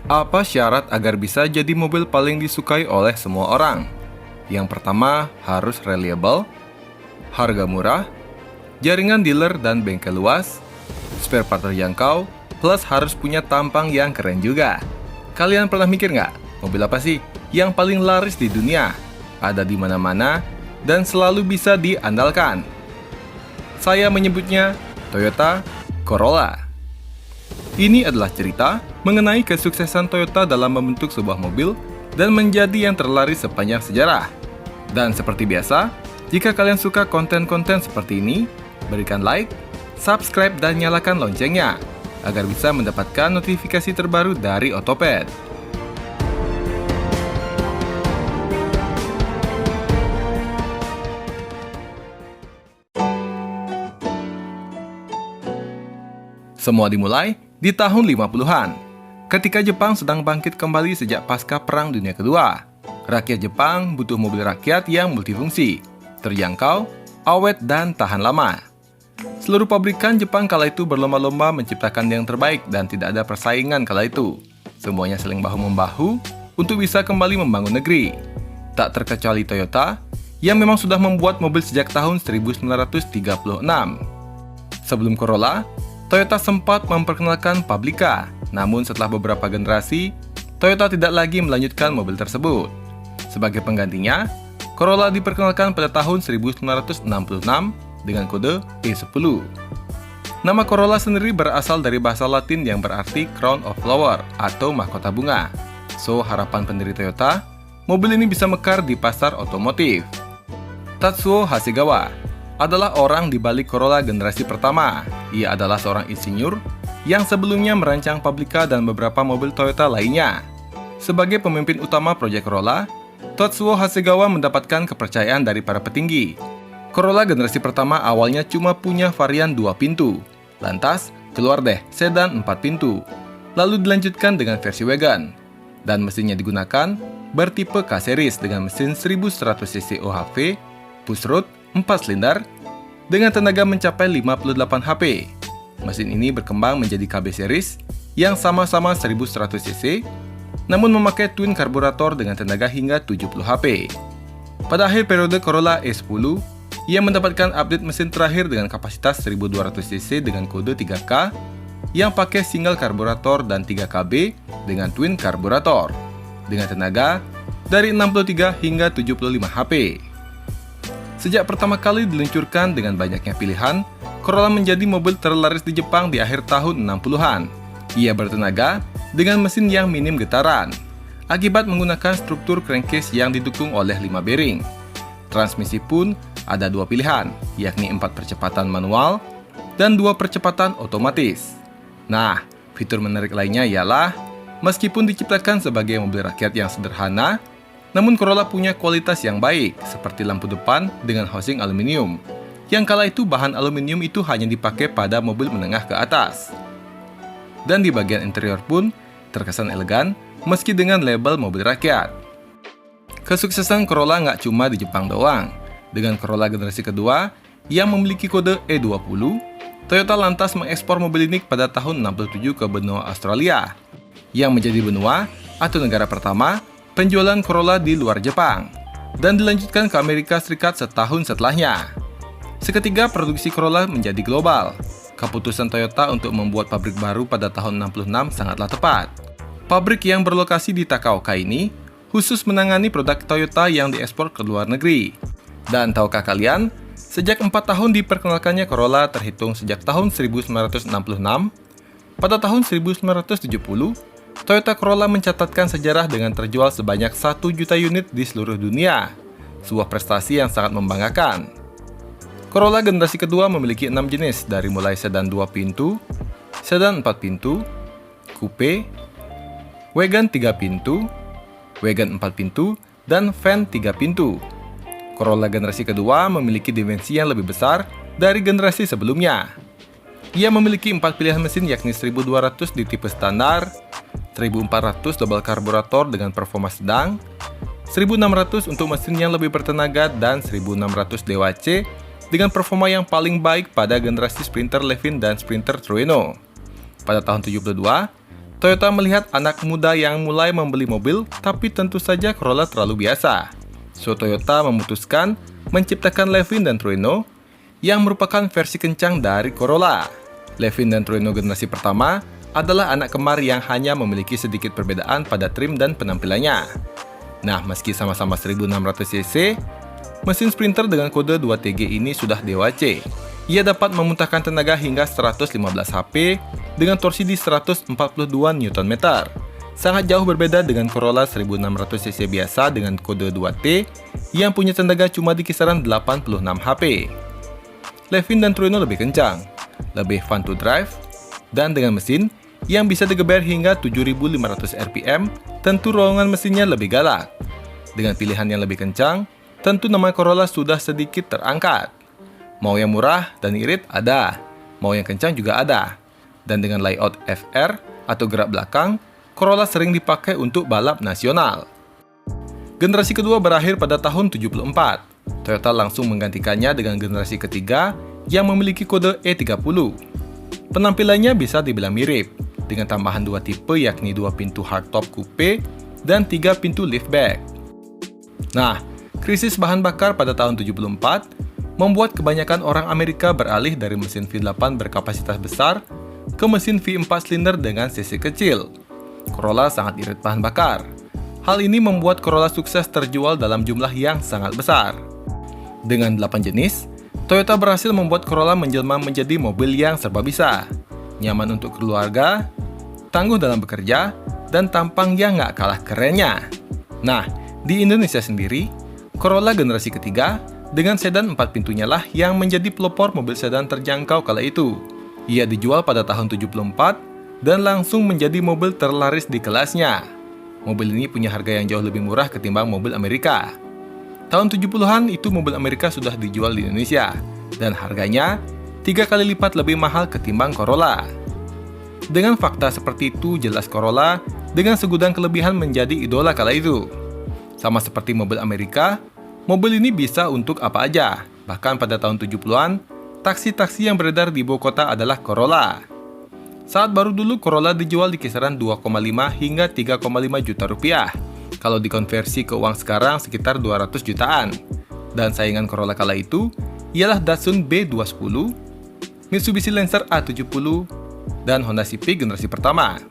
Apa syarat agar bisa jadi mobil paling disukai oleh semua orang? Yang pertama, harus reliable, harga murah, jaringan dealer dan bengkel luas, spare part terjangkau, plus harus punya tampang yang keren juga. Kalian pernah mikir nggak, mobil apa sih yang paling laris di dunia? Ada di mana-mana dan selalu bisa diandalkan. Saya menyebutnya Toyota Corolla. Ini adalah cerita mengenai kesuksesan Toyota dalam membentuk sebuah mobil dan menjadi yang terlaris sepanjang sejarah. Dan seperti biasa, jika kalian suka konten-konten seperti ini, berikan like, subscribe, dan nyalakan loncengnya agar bisa mendapatkan notifikasi terbaru dari Otopet. Semua dimulai di tahun 50-an, ketika Jepang sedang bangkit kembali sejak pasca Perang Dunia Kedua. Rakyat Jepang butuh mobil rakyat yang multifungsi, terjangkau, awet, dan tahan lama. Seluruh pabrikan Jepang kala itu berlomba-lomba menciptakan yang terbaik dan tidak ada persaingan kala itu. Semuanya saling bahu-membahu untuk bisa kembali membangun negeri. Tak terkecuali Toyota, yang memang sudah membuat mobil sejak tahun 1936. Sebelum Corolla, Toyota sempat memperkenalkan Publica, namun setelah beberapa generasi, Toyota tidak lagi melanjutkan mobil tersebut. Sebagai penggantinya, Corolla diperkenalkan pada tahun 1966 dengan kode E10. Nama Corolla sendiri berasal dari bahasa Latin yang berarti crown of flower atau mahkota bunga. So, harapan pendiri Toyota, mobil ini bisa mekar di pasar otomotif. Tatsuo Hasegawa adalah orang di balik Corolla generasi pertama. Ia adalah seorang insinyur yang sebelumnya merancang Publica dan beberapa mobil Toyota lainnya. Sebagai pemimpin utama proyek Corolla, Tatsuo Hasegawa mendapatkan kepercayaan dari para petinggi. Corolla generasi pertama awalnya cuma punya varian 2 pintu. Lantas, keluar deh sedan 4 pintu. Lalu dilanjutkan dengan versi wagon. Dan mesinnya digunakan bertipe K-Series dengan mesin 1100 cc OHV, pushrod, 4 silinder, dengan tenaga mencapai 58 HP. Mesin ini berkembang menjadi KB series yang sama-sama 1100 cc, namun memakai twin karburator dengan tenaga hingga 70 HP. Pada akhir periode Corolla E10, ia mendapatkan update mesin terakhir dengan kapasitas 1200 cc dengan kode 3K yang pakai single karburator dan 3 KB dengan twin karburator, dengan tenaga dari 63 hingga 75 HP. Sejak pertama kali diluncurkan dengan banyaknya pilihan, Corolla menjadi mobil terlaris di Jepang di akhir tahun 60-an. Ia bertenaga dengan mesin yang minim getaran, akibat menggunakan struktur crankcase yang didukung oleh 5 bearing. Transmisi pun ada 2 pilihan, yakni 4 percepatan manual dan 2 percepatan otomatis. Nah, fitur menarik lainnya ialah, meskipun diciptakan sebagai mobil rakyat yang sederhana, namun Corolla punya kualitas yang baik, seperti lampu depan dengan housing aluminium, yang kala itu bahan aluminium itu hanya dipakai pada mobil menengah ke atas. Dan di bagian interior pun terkesan elegan, meski dengan label mobil rakyat. Kesuksesan Corolla nggak cuma di Jepang doang. Dengan Corolla generasi kedua, yang memiliki kode E20, Toyota lantas mengekspor mobil ini pada tahun 67 ke benua Australia, yang menjadi benua atau negara pertama penjualan Corolla di luar Jepang, dan dilanjutkan ke Amerika Serikat setahun setelahnya. Seketika produksi Corolla menjadi global. Keputusan Toyota untuk membuat pabrik baru pada tahun 66 sangatlah tepat. Pabrik yang berlokasi di Takaoka ini khusus menangani produk Toyota yang diekspor ke luar negeri. Dan tahukah kalian, sejak 4 tahun diperkenalkannya Corolla terhitung sejak tahun 1966, pada tahun 1970, Toyota Corolla mencatatkan sejarah dengan terjual sebanyak 1 juta unit di seluruh dunia. Sebuah prestasi yang sangat membanggakan. Corolla generasi kedua memiliki 6 jenis dari mulai sedan 2 pintu, sedan 4 pintu, coupe, wagon 3 pintu, wagon 4 pintu, dan van 3 pintu. Corolla generasi kedua memiliki dimensi yang lebih besar dari generasi sebelumnya. Ia memiliki 4 pilihan mesin yakni 1200 di tipe standar, 1400 double karburator dengan performa sedang, 1600 untuk mesin yang lebih bertenaga, dan 1600 DWC dengan performa yang paling baik pada generasi Sprinter Levin dan Sprinter Trueno. Pada tahun 72, Toyota melihat anak muda yang mulai membeli mobil, tapi tentu saja Corolla terlalu biasa. So, Toyota memutuskan menciptakan Levin dan Trueno yang merupakan versi kencang dari Corolla. Levin dan Trueno generasi pertama adalah anak kembar yang hanya memiliki sedikit perbedaan pada trim dan penampilannya. Nah, meski sama-sama 1600 cc, mesin Sprinter dengan kode 2TG ini sudah Dewa C. Ia dapat memuntahkan tenaga hingga 115 HP dengan torsi di 142 Nm. Sangat jauh berbeda dengan Corolla 1600 cc biasa dengan kode 2T yang punya tenaga cuma di kisaran 86 HP. Levin dan Trueno lebih kencang, lebih fun to drive, dan dengan mesin yang bisa digeber hingga 7.500 rpm, tentu ruangan mesinnya lebih galak. Dengan pilihan yang lebih kencang, tentu nama Corolla sudah sedikit terangkat. Mau yang murah dan irit ada, mau yang kencang juga ada. Dan dengan layout FR atau gerak belakang, Corolla sering dipakai untuk balap nasional. Generasi kedua berakhir pada tahun 74. Toyota langsung menggantikannya dengan generasi ketiga yang memiliki kode E30. Penampilannya bisa dibilang mirip, dengan tambahan dua tipe yakni 2 pintu hardtop coupe dan 3 pintu liftback. Nah, krisis bahan bakar pada tahun 74 membuat kebanyakan orang Amerika beralih dari mesin V8 berkapasitas besar ke mesin V4 silinder dengan cc kecil. Corolla sangat irit bahan bakar. Hal ini membuat Corolla sukses terjual dalam jumlah yang sangat besar. Dengan 8 jenis, Toyota berhasil membuat Corolla menjelma menjadi mobil yang serba bisa, nyaman untuk keluarga, tangguh dalam bekerja, dan tampang yang nggak kalah kerennya. Nah, di Indonesia sendiri, Corolla generasi ketiga dengan sedan 4 pintunya lah yang menjadi pelopor mobil sedan terjangkau kala itu. Ia dijual pada tahun 74 dan langsung menjadi mobil terlaris di kelasnya. Mobil ini punya harga yang jauh lebih murah ketimbang mobil Amerika. Tahun 70-an itu mobil Amerika sudah dijual di Indonesia dan harganya 3 kali lipat lebih mahal ketimbang Corolla. Dengan fakta seperti itu, jelas Corolla dengan segudang kelebihan menjadi idola kala itu. Sama seperti mobil Amerika, mobil ini bisa untuk apa aja. Bahkan pada tahun 70-an, taksi-taksi yang beredar di ibu kota adalah Corolla. Saat baru dulu Corolla dijual di kisaran 2,5 hingga 3,5 juta rupiah. Kalau dikonversi ke uang sekarang sekitar 200 jutaan. Dan saingan Corolla kala itu ialah Datsun B210, Mitsubishi Lancer A70, dan Honda Civic generasi pertama.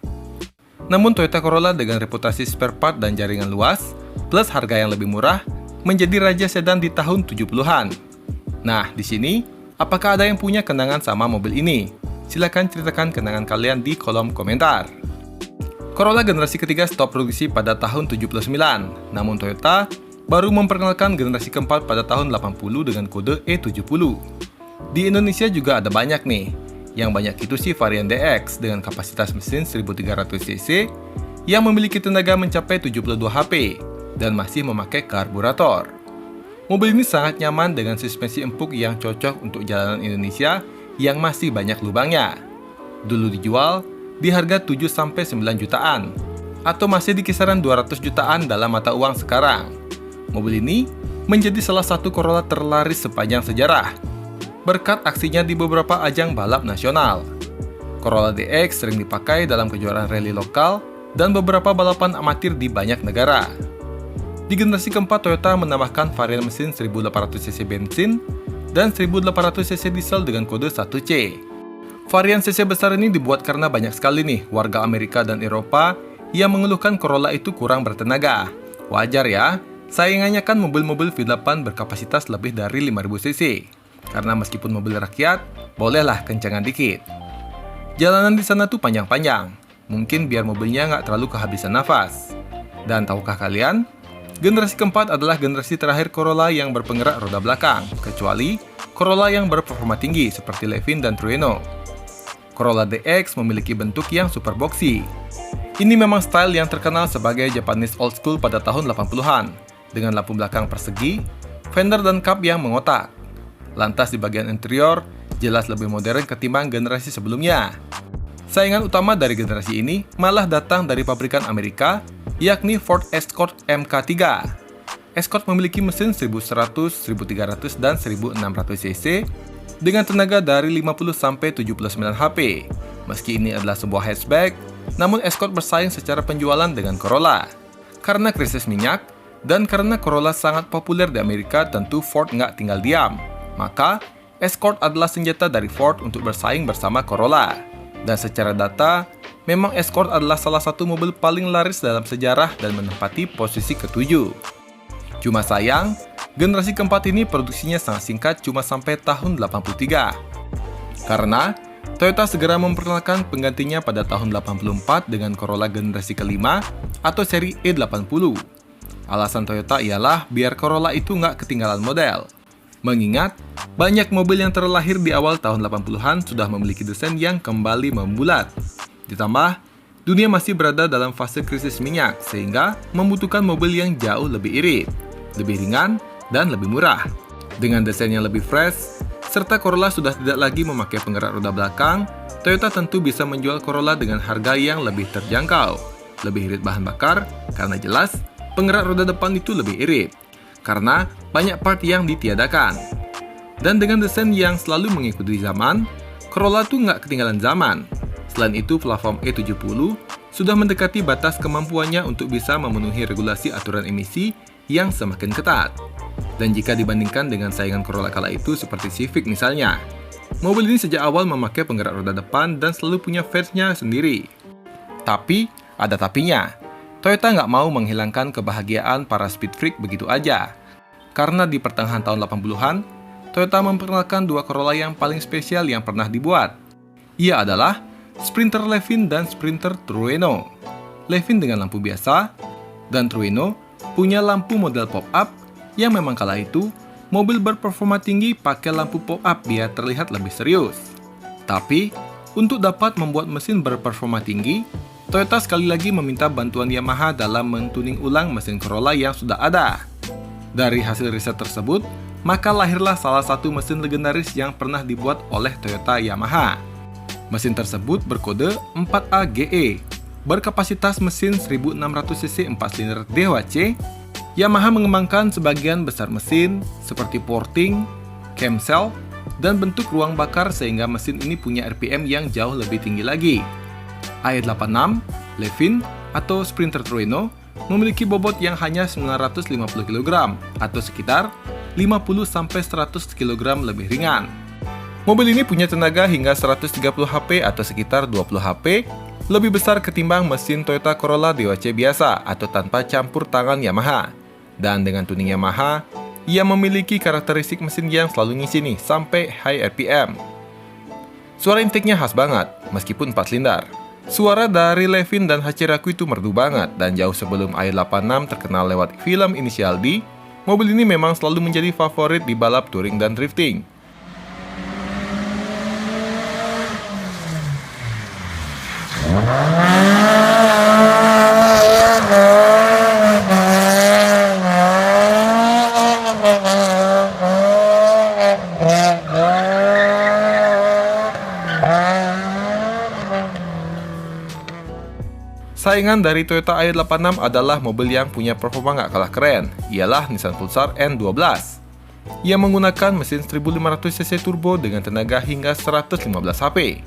Namun Toyota Corolla dengan reputasi spare part dan jaringan luas, plus harga yang lebih murah, menjadi raja sedan di tahun 70-an. Nah, di sini, apakah ada yang punya kenangan sama mobil ini? Silakan ceritakan kenangan kalian di kolom komentar. Corolla generasi ketiga stop produksi pada tahun 79, namun Toyota baru memperkenalkan generasi keempat pada tahun 80 dengan kode E70. Di Indonesia juga ada banyak nih. Yang banyak itu sih varian DX dengan kapasitas mesin 1300 cc yang memiliki tenaga mencapai 72 HP dan masih memakai karburator. Mobil ini sangat nyaman dengan suspensi empuk yang cocok untuk jalanan Indonesia yang masih banyak lubangnya. Dulu dijual di harga 7-9 jutaan, atau masih di kisaran 200 jutaan dalam mata uang sekarang. Mobil ini menjadi salah satu Corolla terlaris sepanjang sejarah, berkat aksinya di beberapa ajang balap nasional. Corolla DX sering dipakai dalam kejuaraan rally lokal dan beberapa balapan amatir di banyak negara. Di generasi keempat, Toyota menambahkan varian mesin 1800cc bensin dan 1800cc diesel dengan kode 1C. Varian cc besar ini dibuat karena banyak sekali nih warga Amerika dan Eropa yang mengeluhkan Corolla itu kurang bertenaga. Wajar ya, saingannya kan mobil-mobil V8 berkapasitas lebih dari 5000cc. Karena meskipun mobil rakyat, bolehlah kencangan dikit. Jalanan di sana tuh panjang-panjang, mungkin biar mobilnya nggak terlalu kehabisan nafas. Dan tahukah kalian, generasi keempat adalah generasi terakhir Corolla yang berpenggerak roda belakang, kecuali Corolla yang berperforma tinggi seperti Levin dan Trueno. Corolla DX memiliki bentuk yang super boxy. Ini memang style yang terkenal sebagai Japanese old school pada tahun 80-an, dengan lampu belakang persegi, fender dan kap yang mengotak. Lantas di bagian interior, jelas lebih modern ketimbang generasi sebelumnya. Saingan utama dari generasi ini malah datang dari pabrikan Amerika, yakni Ford Escort MK3. Escort memiliki mesin 1100, 1300, dan 1600 cc dengan tenaga dari 50-79 HP. Meski ini adalah sebuah hatchback, namun Escort bersaing secara penjualan dengan Corolla. Karena krisis minyak, dan karena Corolla sangat populer di Amerika, tentu Ford nggak tinggal diam. Maka, Escort adalah senjata dari Ford untuk bersaing bersama Corolla. Dan secara data, memang Escort adalah salah satu mobil paling laris dalam sejarah dan menempati posisi ke-7. Cuma sayang, generasi keempat ini produksinya sangat singkat, cuma sampai tahun 83. Karena Toyota segera memperkenalkan penggantinya pada tahun 84 dengan Corolla generasi kelima atau seri E80. Alasan Toyota ialah biar Corolla itu nggak ketinggalan model. Mengingat, banyak mobil yang terlahir di awal tahun 80-an sudah memiliki desain yang kembali membulat. Ditambah, dunia masih berada dalam fase krisis minyak, sehingga membutuhkan mobil yang jauh lebih irit, lebih ringan, dan lebih murah. Dengan desain yang lebih fresh, serta Corolla sudah tidak lagi memakai penggerak roda belakang, Toyota tentu bisa menjual Corolla dengan harga yang lebih terjangkau. Lebih irit bahan bakar, karena jelas penggerak roda depan itu lebih irit, karena banyak part yang ditiadakan. Dan dengan desain yang selalu mengikuti zaman, Corolla tuh nggak ketinggalan zaman. Selain itu, platform E70 sudah mendekati batas kemampuannya untuk bisa memenuhi regulasi aturan emisi yang semakin ketat. Dan jika dibandingkan dengan saingan Corolla kala itu seperti Civic misalnya, mobil ini sejak awal memakai penggerak roda depan dan selalu punya fansnya sendiri. Tapi, ada tapinya. Toyota nggak mau menghilangkan kebahagiaan para speed freak begitu aja. Karena di pertengahan tahun 80-an, Toyota memperkenalkan dua Corolla yang paling spesial yang pernah dibuat. Ia adalah Sprinter Levin dan Sprinter Trueno. Levin dengan lampu biasa, dan Trueno punya lampu model pop-up yang memang kala itu, mobil berperforma tinggi pakai lampu pop-up biar terlihat lebih serius. Tapi, untuk dapat membuat mesin berperforma tinggi, Toyota sekali lagi meminta bantuan Yamaha dalam mentuning ulang mesin Corolla yang sudah ada. Dari hasil riset tersebut, maka lahirlah salah satu mesin legendaris yang pernah dibuat oleh Toyota Yamaha. Mesin tersebut berkode 4AGE, berkapasitas mesin 1600cc 4 silinder DHC. Yamaha mengembangkan sebagian besar mesin seperti porting, camshaft, dan bentuk ruang bakar sehingga mesin ini punya RPM yang jauh lebih tinggi lagi. AE86, Levin, atau Sprinter Trueno memiliki bobot yang hanya 950 kg atau sekitar 50-100 kg lebih ringan. Mobil ini punya tenaga hingga 130 HP atau sekitar 20 HP, lebih besar ketimbang mesin Toyota Corolla DHC biasa atau tanpa campur tangan Yamaha. Dan dengan tuning Yamaha, ia memiliki karakteristik mesin yang selalu ngisi nih sampai high RPM. Suara intake-nya khas banget, meskipun 4 silinder. Suara dari Levin dan Hachiraku itu merdu banget, dan jauh sebelum AE86 terkenal lewat film Inisial D, mobil ini memang selalu menjadi favorit di balap touring dan drifting. Saingan dari Toyota AE86 adalah mobil yang punya performa nggak kalah keren, ialah Nissan Pulsar N12. Ia menggunakan mesin 1500cc turbo dengan tenaga hingga 115 HP.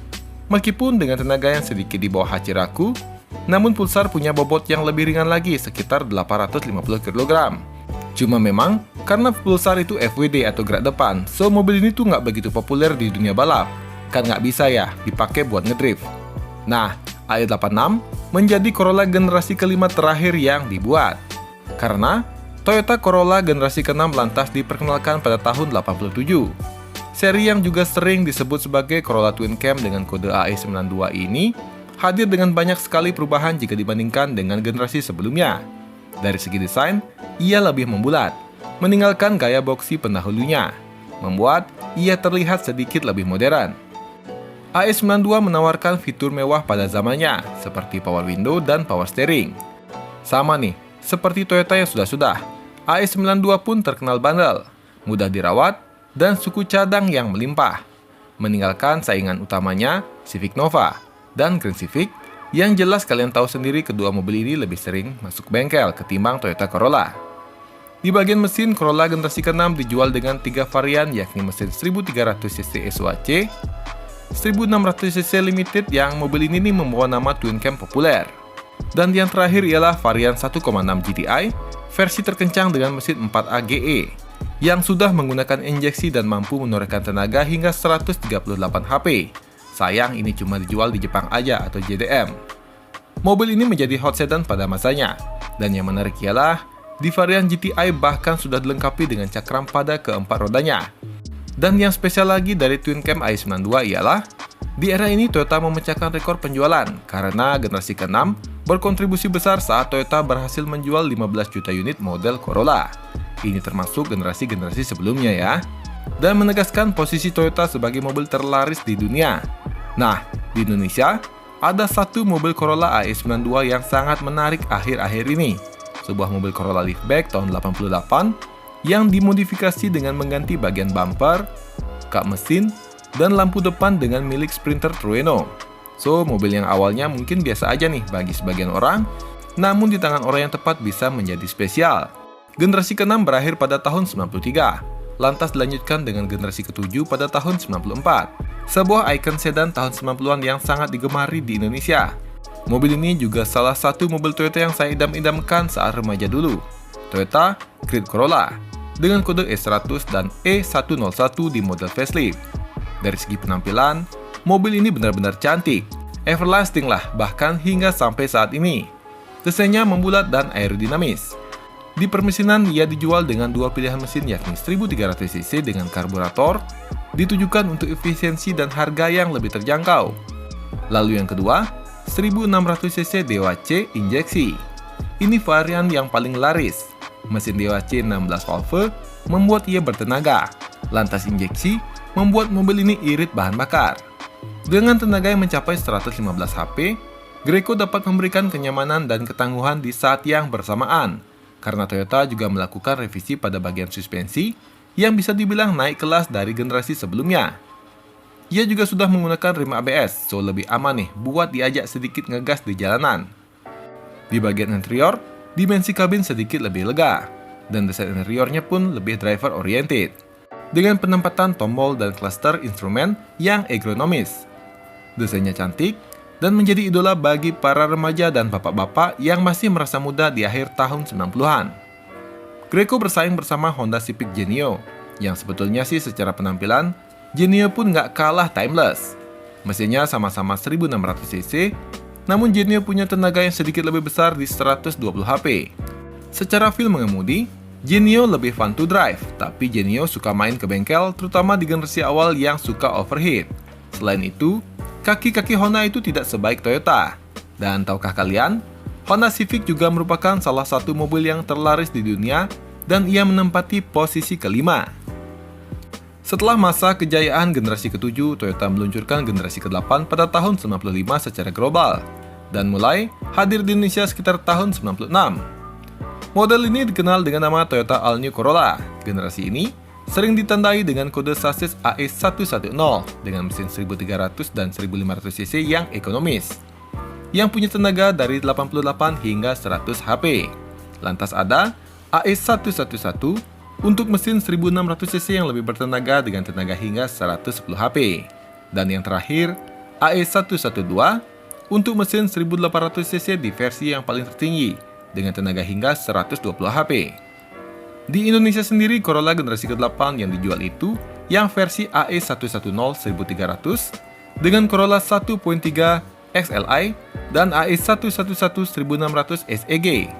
Meskipun dengan tenaga yang sedikit di bawah Hachiraku, namun Pulsar punya bobot yang lebih ringan lagi, sekitar 850 kg. Cuma memang, karena Pulsar itu FWD atau gerak depan, so mobil ini tuh nggak begitu populer di dunia balap. Kan nggak bisa ya, dipakai buat ngedrift. Nah, AE86 menjadi Corolla generasi kelima terakhir yang dibuat. Karena Toyota Corolla generasi ke-6 lantas diperkenalkan pada tahun 87. Seri yang juga sering disebut sebagai Corolla Twin Cam dengan kode AE92 ini hadir dengan banyak sekali perubahan jika dibandingkan dengan generasi sebelumnya. Dari segi desain, ia lebih membulat, meninggalkan gaya boxy pendahulunya, membuat ia terlihat sedikit lebih modern. AE92 menawarkan fitur mewah pada zamannya, seperti power window dan power steering. Sama nih, seperti Toyota yang sudah-sudah, AE92 pun terkenal bandel, mudah dirawat, dan suku cadang yang melimpah. Meninggalkan saingan utamanya, Civic Nova, dan Grand Civic, yang jelas kalian tahu sendiri kedua mobil ini lebih sering masuk bengkel ketimbang Toyota Corolla. Di bagian mesin, Corolla generasi ke-6 dijual dengan 3 varian, yakni mesin 1300cc SOHC, 1600cc Limited yang mobil ini nih membawa nama twin cam populer. Dan yang terakhir ialah varian 1,6 GTI versi terkencang dengan mesin 4 AGE yang sudah menggunakan injeksi dan mampu menorehkan tenaga hingga 138 HP. Sayang ini cuma dijual di Jepang aja atau JDM. Mobil ini menjadi hot sedan pada masanya. Dan yang menarik ialah di varian GTI bahkan sudah dilengkapi dengan cakram pada keempat rodanya. Dan yang spesial lagi dari twin cam i92 ialah di era ini Toyota memecahkan rekor penjualan karena generasi ke-6 berkontribusi besar saat Toyota berhasil menjual 15 juta unit model Corolla. Ini termasuk generasi-generasi sebelumnya ya. Dan menegaskan posisi Toyota sebagai mobil terlaris di dunia. Nah, di Indonesia ada satu mobil Corolla AE92 yang sangat menarik akhir-akhir ini. Sebuah mobil Corolla liftback tahun 88 yang dimodifikasi dengan mengganti bagian bumper, kap mesin, dan lampu depan dengan milik Sprinter Trueno. So, mobil yang awalnya mungkin biasa aja nih bagi sebagian orang, namun di tangan orang yang tepat bisa menjadi spesial. Generasi ke-6 berakhir pada tahun 93, lantas dilanjutkan dengan generasi ke-7 pada tahun 94. Sebuah ikon sedan tahun 90-an yang sangat digemari di Indonesia. Mobil ini juga salah satu mobil Toyota yang saya idam-idamkan saat remaja dulu. Toyota Creed Corolla dengan kode E100 dan E101 di model facelift. Dari segi penampilan, mobil ini benar-benar cantik, everlasting lah bahkan hingga sampai saat ini. Desainnya membulat dan aerodinamis. Di permesinan ia dijual dengan dua pilihan mesin yakni 1300cc dengan karburator, ditujukan untuk efisiensi dan harga yang lebih terjangkau. Lalu yang kedua, 1600cc DOHC injeksi. Ini varian yang paling laris. Mesin DOHC 16 valve membuat ia bertenaga. Lantas injeksi membuat mobil ini irit bahan bakar. Dengan tenaga yang mencapai 115 HP, Greco dapat memberikan kenyamanan dan ketangguhan di saat yang bersamaan. Karena Toyota juga melakukan revisi pada bagian suspensi yang bisa dibilang naik kelas dari generasi sebelumnya. Ia juga sudah menggunakan rem ABS, so lebih aman nih buat diajak sedikit ngegas di jalanan. Di bagian interior, dimensi kabin sedikit lebih lega, dan desain interiornya pun lebih driver oriented, dengan penempatan tombol dan cluster instrumen yang ergonomis. Desainnya cantik, dan menjadi idola bagi para remaja dan bapak-bapak yang masih merasa muda di akhir tahun 90-an. Greco bersaing bersama Honda Civic Genio, yang sebetulnya sih secara penampilan, Genio pun nggak kalah timeless. Mesinnya sama-sama 1600cc, namun Genio punya tenaga yang sedikit lebih besar di 120 HP. Secara feel mengemudi, Genio lebih fun to drive, tapi Genio suka main ke bengkel, terutama di generasi awal yang suka overheat. Selain itu, kaki-kaki Honda itu tidak sebaik Toyota. Dan tahukah kalian, Honda Civic juga merupakan salah satu mobil yang terlaris di dunia dan ia menempati posisi kelima. Setelah masa kejayaan generasi ke-7, Toyota meluncurkan generasi ke-8 pada tahun 95 secara global dan mulai hadir di Indonesia sekitar tahun 96. Model ini dikenal dengan nama Toyota All New Corolla. Generasi ini sering ditandai dengan kode sasis AE110 dengan mesin 1300 dan 1500cc yang ekonomis, yang punya tenaga dari 88 hingga 100 HP. Lantas ada AE111 untuk mesin 1600cc yang lebih bertenaga dengan tenaga hingga 110 HP. Dan yang terakhir, AE112 untuk mesin 1800cc di versi yang paling tertinggi dengan tenaga hingga 120 HP. Di Indonesia sendiri, Corolla generasi ke-8 yang dijual itu yang versi AE110 1300 dengan Corolla 1.3 XLI dan AE111 1600 SEG.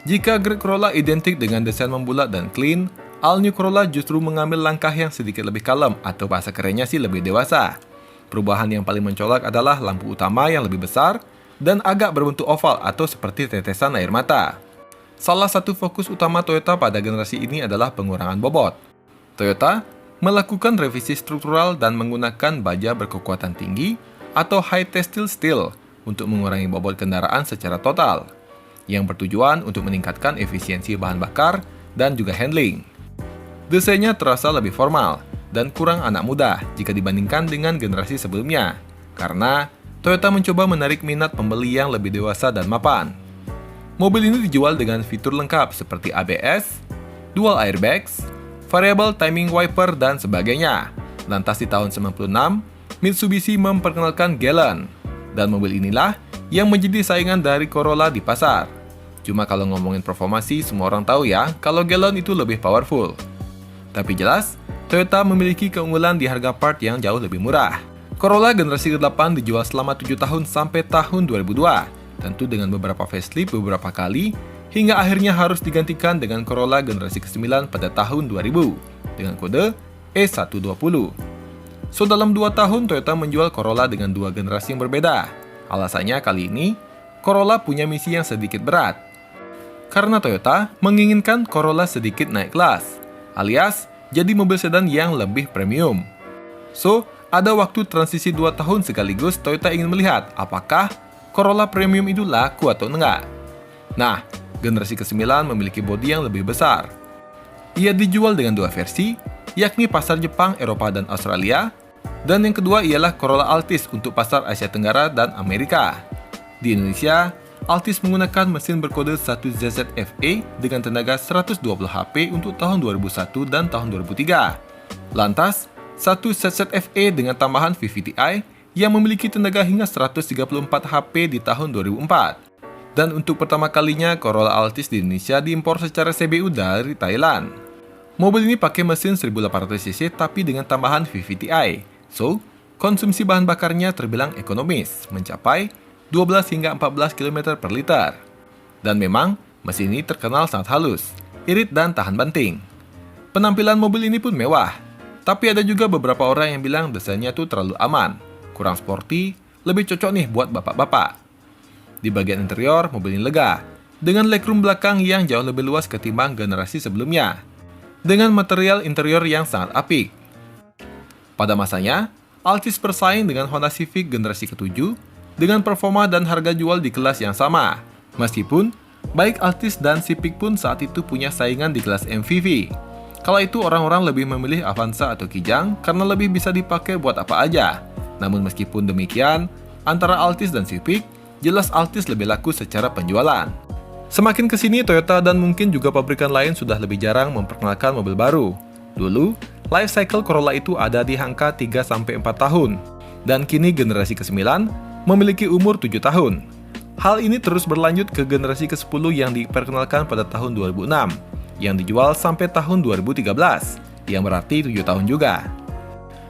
Jika Great Corolla identik dengan desain membulat dan clean, All New Corolla justru mengambil langkah yang sedikit lebih kalem atau bahasa kerennya sih lebih dewasa. Perubahan yang paling mencolok adalah lampu utama yang lebih besar dan agak berbentuk oval atau seperti tetesan air mata. Salah satu fokus utama Toyota pada generasi ini adalah pengurangan bobot. Toyota melakukan revisi struktural dan menggunakan baja berkekuatan tinggi atau high tensile steel untuk mengurangi bobot kendaraan secara total, yang bertujuan untuk meningkatkan efisiensi bahan bakar dan juga handling. Desainnya terasa lebih formal dan kurang anak muda jika dibandingkan dengan generasi sebelumnya, karena Toyota mencoba menarik minat pembeli yang lebih dewasa dan mapan. Mobil ini dijual dengan fitur lengkap seperti ABS, dual airbags, variable timing wiper, dan sebagainya. Lantas di tahun 96, Mitsubishi memperkenalkan Galant, dan mobil inilah yang menjadi saingan dari Corolla di pasar. Cuma kalau ngomongin performa sih semua orang tahu ya kalau Galant itu lebih powerful. Tapi jelas, Toyota memiliki keunggulan di harga part yang jauh lebih murah. Corolla generasi ke-8 dijual selama 7 tahun sampai tahun 2002, tentu dengan beberapa facelift beberapa kali, hingga akhirnya harus digantikan dengan Corolla generasi ke-9 pada tahun 2000, dengan kode E120. So, dalam 2 tahun Toyota menjual Corolla dengan 2 generasi yang berbeda. Alasannya kali ini, Corolla punya misi yang sedikit berat. Karena Toyota menginginkan Corolla sedikit naik kelas, alias jadi mobil sedan yang lebih premium. So, ada waktu transisi 2 tahun sekaligus Toyota ingin melihat apakah Corolla premium itu laku atau enggak. Nah, generasi ke-9 memiliki bodi yang lebih besar. Ia dijual dengan 2 versi, yakni pasar Jepang, Eropa, dan Australia, dan yang kedua ialah Corolla Altis untuk pasar Asia Tenggara dan Amerika. Di Indonesia, Altis menggunakan mesin berkode 1ZZFE dengan tenaga 120 HP untuk tahun 2001 dan tahun 2003. Lantas, 1ZZFE dengan tambahan VVTi yang memiliki tenaga hingga 134 HP di tahun 2004. Dan untuk pertama kalinya, Corolla Altis di Indonesia diimpor secara CBU dari Thailand. Mobil ini pakai mesin 1800cc tapi dengan tambahan VVTi. So, konsumsi bahan bakarnya terbilang ekonomis, mencapai 12 hingga 14 km per liter. Dan memang, mesin ini terkenal sangat halus, irit dan tahan banting. Penampilan mobil ini pun mewah, tapi ada juga beberapa orang yang bilang desainnya tuh terlalu aman, kurang sporty, lebih cocok nih buat bapak-bapak. Di bagian interior, mobil ini lega, dengan legroom belakang yang jauh lebih luas ketimbang generasi sebelumnya, dengan material interior yang sangat apik. Pada masanya, Altis bersaing dengan Honda Civic generasi ke-7 dengan performa dan harga jual di kelas yang sama. Meskipun, baik Altis dan Civic pun saat itu punya saingan di kelas MPV. Kala itu orang-orang lebih memilih Avanza atau Kijang karena lebih bisa dipakai buat apa aja. Namun meskipun demikian, antara Altis dan Civic, jelas Altis lebih laku secara penjualan. Semakin kesini, Toyota dan mungkin juga pabrikan lain sudah lebih jarang memperkenalkan mobil baru. Dulu, life cycle Corolla itu ada di angka 3-4 tahun, dan kini generasi ke-9 memiliki umur 7 tahun. Hal ini terus berlanjut ke generasi ke-10 yang diperkenalkan pada tahun 2006, yang dijual sampai tahun 2013, yang berarti 7 tahun juga.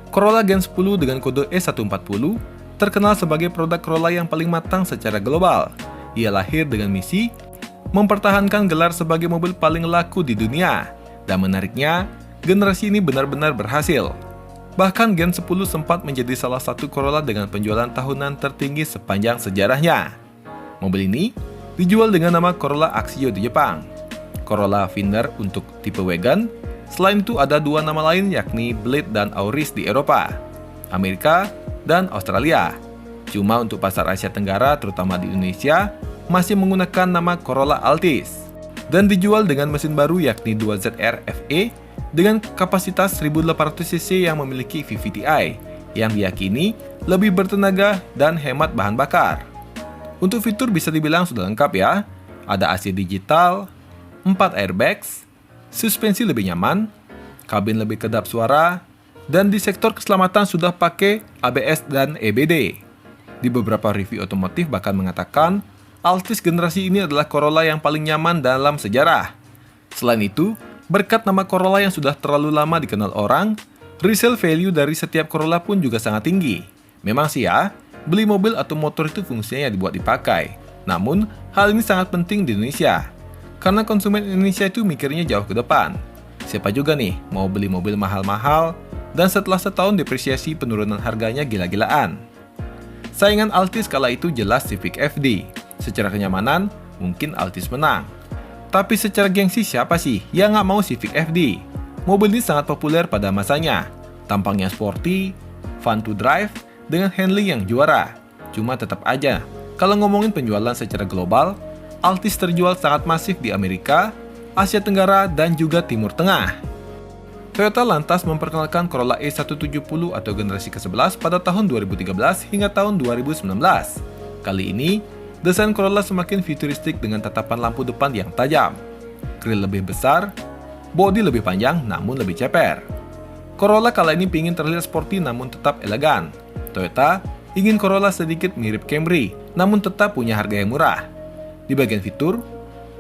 Corolla Gen 10 dengan kode E140 terkenal sebagai produk Corolla yang paling matang secara global. Ia lahir dengan misi mempertahankan gelar sebagai mobil paling laku di dunia. Dan menariknya, generasi ini benar-benar berhasil. Bahkan Gen 10 sempat menjadi salah satu Corolla dengan penjualan tahunan tertinggi sepanjang sejarahnya. Mobil ini dijual dengan nama Corolla Axio di Jepang, Corolla Finder untuk tipe wagon. Selain itu ada 2 nama lain yakni Blade dan Auris di Eropa, Amerika, dan Australia. Cuma untuk pasar Asia Tenggara terutama di Indonesia masih menggunakan nama Corolla Altis dan dijual dengan mesin baru yakni 2ZR FE dengan kapasitas 1800cc yang memiliki VVTi yang diyakini lebih bertenaga dan hemat bahan bakar. Untuk fitur bisa dibilang sudah lengkap ya. Ada AC digital, 4 airbags, suspensi lebih nyaman, kabin lebih kedap suara, dan di sektor keselamatan sudah pakai ABS dan EBD. Di beberapa review otomotif bahkan mengatakan Altis generasi ini adalah Corolla yang paling nyaman dalam sejarah. Selain itu, berkat nama Corolla yang sudah terlalu lama dikenal orang, resale value dari setiap Corolla pun juga sangat tinggi. Memang sih ya, beli mobil atau motor itu fungsinya dibuat dipakai. Namun, hal ini sangat penting di Indonesia. Karena konsumen Indonesia itu mikirnya jauh ke depan. Siapa juga nih mau beli mobil mahal-mahal, dan setelah setahun depresiasi penurunan harganya gila-gilaan. Saingan Altis kala itu jelas Civic FD. Secara kenyamanan, mungkin Altis menang. Tapi secara gengsi siapa sih yang nggak mau Civic FD? Mobil ini sangat populer pada masanya. Tampangnya sporty, fun to drive, dengan handling yang juara. Cuma tetap aja, kalau ngomongin penjualan secara global, Altis terjual sangat masif di Amerika, Asia Tenggara, dan juga Timur Tengah. Toyota lantas memperkenalkan Corolla E170 atau generasi ke-11 pada tahun 2013 hingga tahun 2019. Kali ini, desain Corolla semakin futuristik dengan tatapan lampu depan yang tajam, grill lebih besar, bodi lebih panjang namun lebih ceper. Corolla kala ini ingin terlihat sporty namun tetap elegan. Toyota ingin Corolla sedikit mirip Camry, namun tetap punya harga yang murah. Di bagian fitur,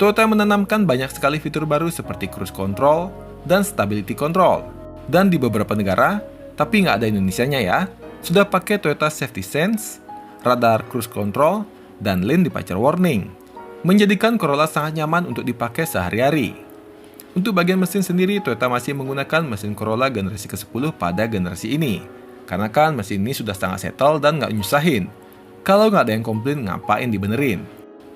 Toyota menanamkan banyak sekali fitur baru seperti cruise control dan stability control. Dan di beberapa negara, tapi nggak ada Indonesianya ya, sudah pakai Toyota Safety Sense, radar cruise control, dan lane departure warning, menjadikan Corolla sangat nyaman untuk dipakai sehari-hari. Untuk bagian mesin sendiri, Toyota masih menggunakan mesin Corolla generasi ke-10 pada generasi ini. Karena kan mesin ini sudah sangat settle dan nggak nyusahin. Kalau nggak ada yang komplain, ngapain dibenerin?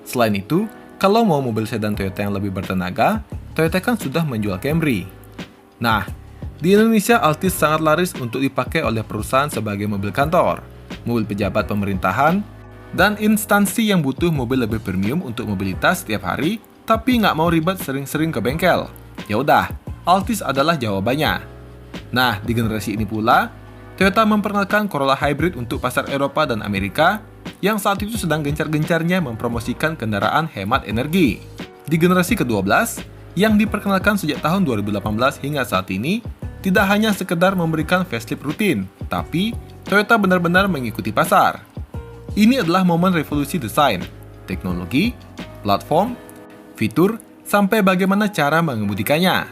Selain itu, kalau mau mobil sedan Toyota yang lebih bertenaga, Toyota kan sudah menjual Camry. Nah, di Indonesia Altis sangat laris untuk dipakai oleh perusahaan sebagai mobil kantor, mobil pejabat pemerintahan, dan instansi yang butuh mobil lebih premium untuk mobilitas setiap hari, tapi nggak mau ribet sering-sering ke bengkel. Ya udah, Altis adalah jawabannya. Nah, di generasi ini pula, Toyota memperkenalkan Corolla Hybrid untuk pasar Eropa dan Amerika, yang saat itu sedang gencar-gencarnya mempromosikan kendaraan hemat energi. Di generasi ke-12, yang diperkenalkan sejak tahun 2018 hingga saat ini, tidak hanya sekedar memberikan facelift rutin, tapi Toyota benar-benar mengikuti pasar. Ini adalah momen revolusi desain, teknologi, platform, fitur, sampai bagaimana cara mengemudikannya.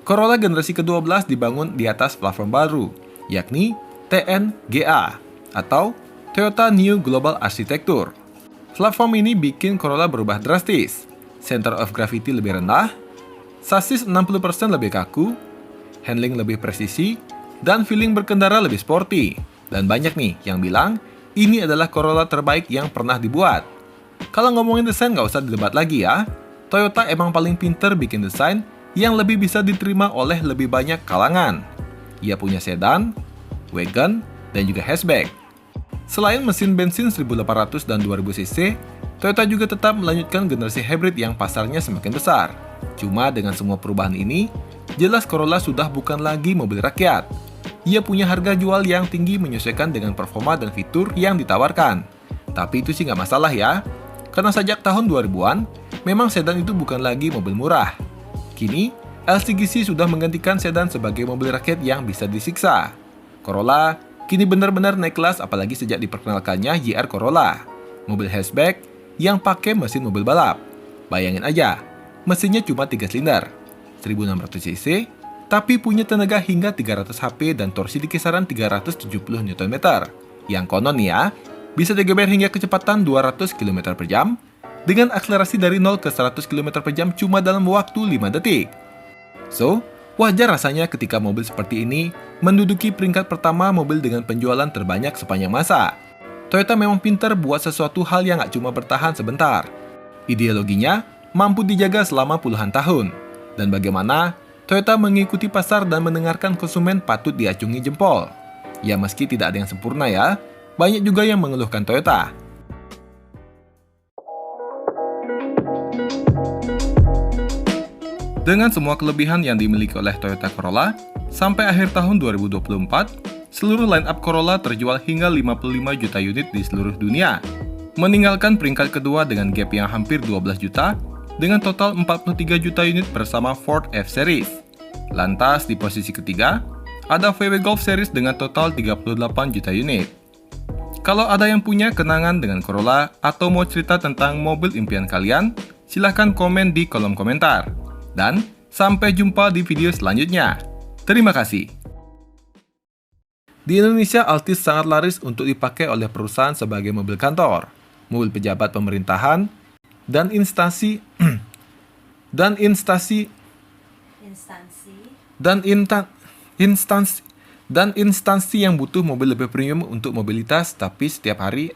Corolla generasi ke-12 dibangun di atas platform baru, yakni TNGA, atau Toyota New Global Architecture. Platform ini bikin Corolla berubah drastis. Center of gravity lebih rendah, sasis 60% lebih kaku, handling lebih presisi, dan feeling berkendara lebih sporty. Dan banyak nih yang bilang, ini adalah Corolla terbaik yang pernah dibuat. Kalau ngomongin desain nggak usah didebat lagi ya. Toyota emang paling pinter bikin desain yang lebih bisa diterima oleh lebih banyak kalangan. Ia punya sedan, wagon, dan juga hatchback. Selain mesin bensin 1800 dan 2000 cc, Toyota juga tetap melanjutkan generasi hybrid yang pasarnya semakin besar. Cuma dengan semua perubahan ini, jelas Corolla sudah bukan lagi mobil rakyat. Ia punya harga jual yang tinggi menyesuaikan dengan performa dan fitur yang ditawarkan. Tapi itu sih nggak masalah ya, karena sejak tahun 2000-an, memang sedan itu bukan lagi mobil murah. Kini, LCGC sudah menggantikan sedan sebagai mobil rakyat yang bisa disiksa. Corolla kini benar-benar naik kelas apalagi sejak diperkenalkannya JR Corolla, mobil hatchback yang pakai mesin mobil balap. Bayangin aja, mesinnya cuma 3 silinder, 1600 cc, tapi punya tenaga hingga 300 HP dan torsi di kisaran 370 Nm, yang konon ya, bisa digeber hingga kecepatan 200 km per jam, dengan akselerasi dari 0 ke 100 km per jam cuma dalam waktu 5 detik. So, wajar rasanya ketika mobil seperti ini menduduki peringkat pertama mobil dengan penjualan terbanyak sepanjang masa. Toyota memang pintar buat sesuatu hal yang gak cuma bertahan sebentar. Ideologinya mampu dijaga selama puluhan tahun. Dan bagaimana Toyota mengikuti pasar dan mendengarkan konsumen patut diacungi jempol. Ya meski tidak ada yang sempurna ya, banyak juga yang mengeluhkan Toyota. Dengan semua kelebihan yang dimiliki oleh Toyota Corolla, sampai akhir tahun 2024, seluruh line-up Corolla terjual hingga 55 juta unit di seluruh dunia, meninggalkan peringkat kedua dengan gap yang hampir 12 juta, dengan total 43 juta unit bersama Ford F-Series. Lantas di posisi ketiga, ada VW Golf Series dengan total 38 juta unit. Kalau ada yang punya kenangan dengan Corolla atau mau cerita tentang mobil impian kalian, silahkan komen di kolom komentar. Dan sampai jumpa di video selanjutnya. Terima kasih. Di Indonesia, Altis sangat laris untuk dipakai oleh perusahaan sebagai mobil kantor, mobil pejabat pemerintahan, dan instansi yang butuh mobil lebih premium untuk mobilitas, tapi setiap hari,